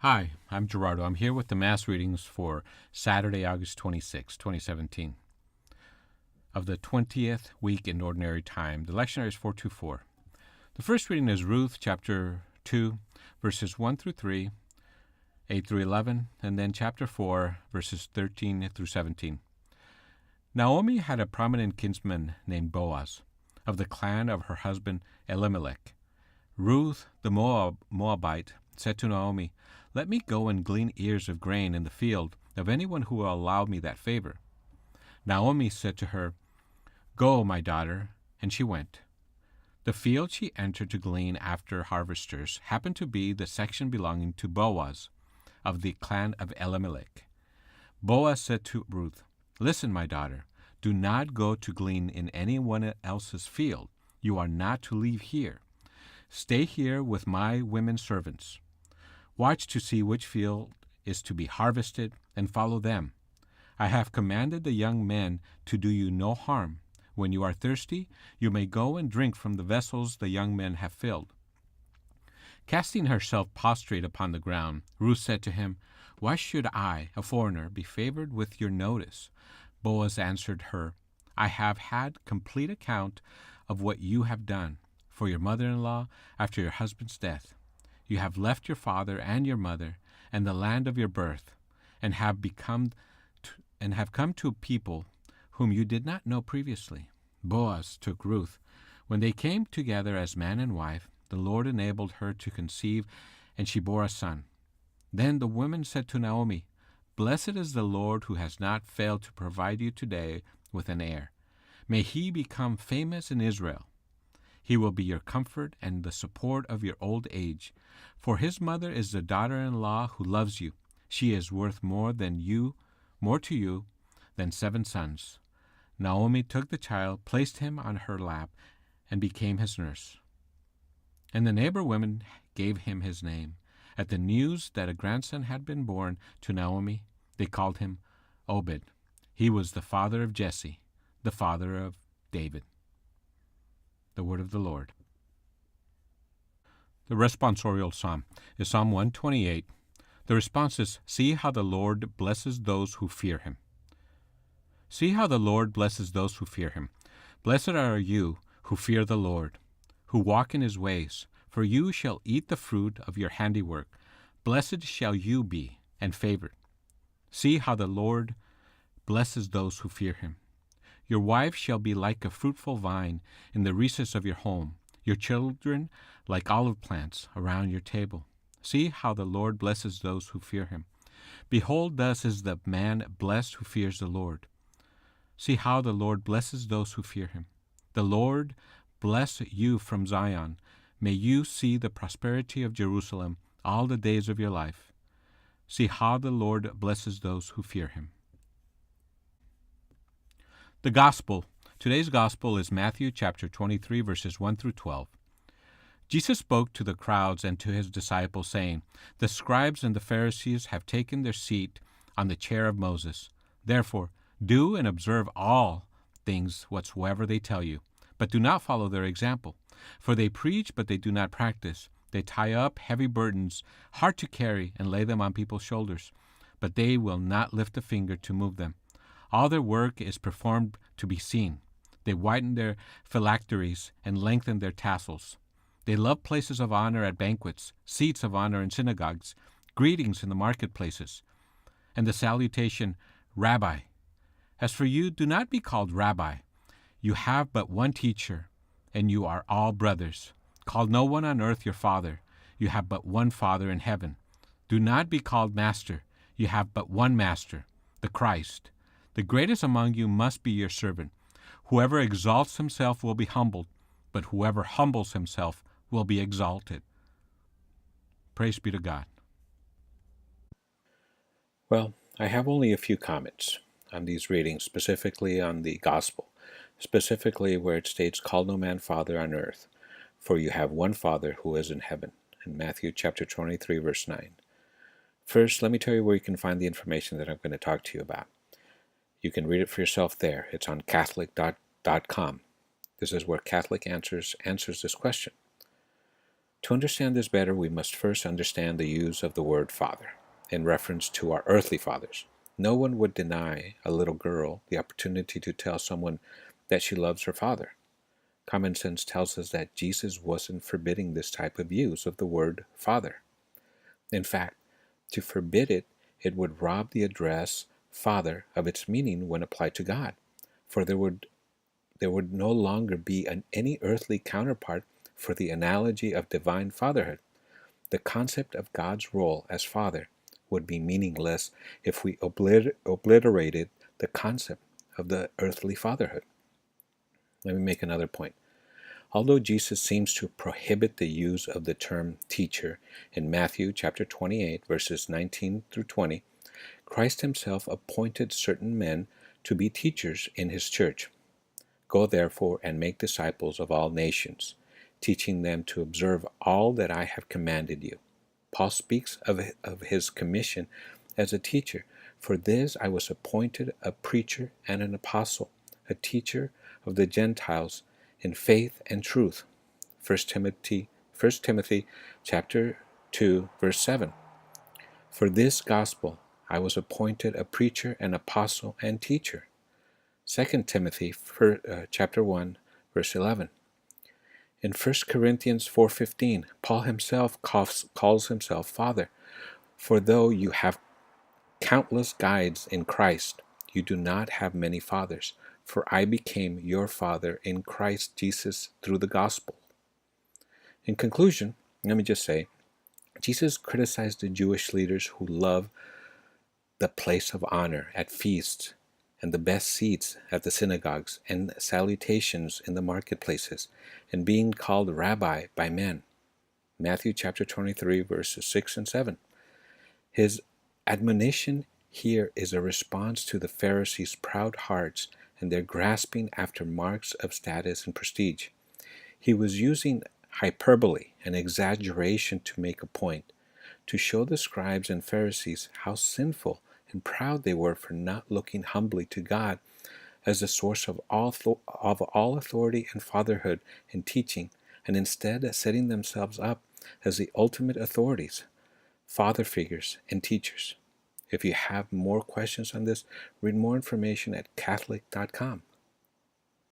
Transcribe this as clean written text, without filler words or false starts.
Hi, I'm Gerardo. I'm here with the Mass readings for Saturday, August 26, 2017. Of the 20th week in Ordinary Time, the lectionary is 424. The first reading is Ruth chapter 2, verses 1 through 3, 8 through 11, and then chapter 4, verses 13 through 17. Naomi had a prominent kinsman named Boaz, of the clan of her husband Elimelech. Ruth, the Moabite, said to Naomi, "Let me go and glean ears of grain in the field of anyone who will allow me that favor." Naomi said to her, "Go, my daughter," and she went. The field she entered to glean after harvesters happened to be the section belonging to Boaz, of the clan of Elimelech. Boaz said to Ruth, "Listen, my daughter, do not go to glean in anyone else's field. You are not to leave here. Stay here with my women servants. Watch to see which field is to be harvested, and follow them. I have commanded the young men to do you no harm. When you are thirsty, you may go and drink from the vessels the young men have filled." Casting herself prostrate upon the ground, Ruth said to him, "Why should I, a foreigner, be favored with your notice?" Boaz answered her, "I have had complete account of what you have done for your mother-in-law after your husband's death. You have left your father and your mother and the land of your birth, and have come to a people whom you did not know previously." Boaz took Ruth. When they came together as man and wife, the Lord enabled her to conceive, and she bore a son. Then the women said to Naomi, "Blessed is the Lord who has not failed to provide you today with an heir. May he become famous in Israel. He will be your comfort and the support of your old age. For his mother is the daughter-in-law who loves you. She is worth more to you than 7 sons." Naomi took the child, placed him on her lap, and became his nurse. And the neighbor women gave him his name. At the news that a grandson had been born to Naomi, they called him Obed. He was the father of Jesse, the father of David. The word of the Lord. The responsorial psalm is Psalm 128. The response is, "See how the Lord blesses those who fear him." See how the Lord blesses those who fear him. Blessed are you who fear the Lord, who walk in his ways, for you shall eat the fruit of your handiwork. Blessed shall you be, and favored. See how the Lord blesses those who fear him. Your wife shall be like a fruitful vine in the recess of your home, your children like olive plants around your table. See how the Lord blesses those who fear him. Behold, thus is the man blessed who fears the Lord. See how the Lord blesses those who fear him. The Lord bless you from Zion. May you see the prosperity of Jerusalem all the days of your life. See how the Lord blesses those who fear him. The Gospel. Today's Gospel is Matthew chapter 23, verses 1 through 12. Jesus spoke to the crowds and to his disciples, saying, "The scribes and the Pharisees have taken their seat on the chair of Moses. Therefore, do and observe all things whatsoever they tell you, but do not follow their example. For they preach, but they do not practice. They tie up heavy burdens, hard to carry, and lay them on people's shoulders, but they will not lift a finger to move them. All their work is performed to be seen. They whiten their phylacteries and lengthen their tassels. They love places of honor at banquets, seats of honor in synagogues, greetings in the marketplaces, and the salutation, 'Rabbi.' As for you, do not be called Rabbi. You have but one teacher, and you are all brothers. Call no one on earth your father. You have but one Father in heaven. Do not be called Master. You have but one Master, the Christ. The greatest among you must be your servant. Whoever exalts himself will be humbled, but whoever humbles himself will be exalted." Praise be to God. Well, I have only a few comments on these readings, specifically on the Gospel, specifically where it states, "Call no man Father on earth, for you have one Father who is in heaven," in Matthew chapter 23, verse 9. First, let me tell you where you can find the information that I'm going to talk to you about. You can read it for yourself there. It's on Catholic.com. This is where Catholic answers this question. To understand this better, we must first understand the use of the word father in reference to our earthly fathers. No one would deny a little girl the opportunity to tell someone that she loves her father. Common sense tells us that Jesus wasn't forbidding this type of use of the word father. In fact, to forbid it, it would rob the address father of its meaning when applied to God, for there would no longer be any earthly counterpart for the analogy of divine fatherhood. The concept of God's role as father would be meaningless if we obliterated the concept of the earthly fatherhood. Let me make another point. Although Jesus seems to prohibit the use of the term teacher in Matthew chapter 28, verses 19 through 20, Christ himself appointed certain men to be teachers in his church. Go therefore and make disciples of all nations, teaching them to observe all that I have commanded you. Paul speaks of his commission as a teacher. For this I was appointed a preacher and an apostle, a teacher of the Gentiles in faith and truth. 1 Timothy chapter 2, verse 7. For this gospel I was appointed a preacher and apostle and teacher. 2 Timothy chapter 1, verse 11. In 1 Corinthians 4:15, Paul himself calls himself Father. For though you have countless guides in Christ, you do not have many fathers. For I became your father in Christ Jesus through the gospel. In conclusion, let me just say, Jesus criticized the Jewish leaders who love the place of honor at feasts and the best seats at the synagogues and salutations in the marketplaces and being called rabbi by men. Matthew chapter 23, verses 6 and 7. His admonition here is a response to the Pharisees' proud hearts and their grasping after marks of status and prestige. He was using hyperbole and exaggeration to make a point, to show the scribes and Pharisees how sinful and proud they were for not looking humbly to God as the source of all authority and fatherhood and teaching, and instead setting themselves up as the ultimate authorities, father figures, and teachers. If you have more questions on this, read more information at Catholic.com.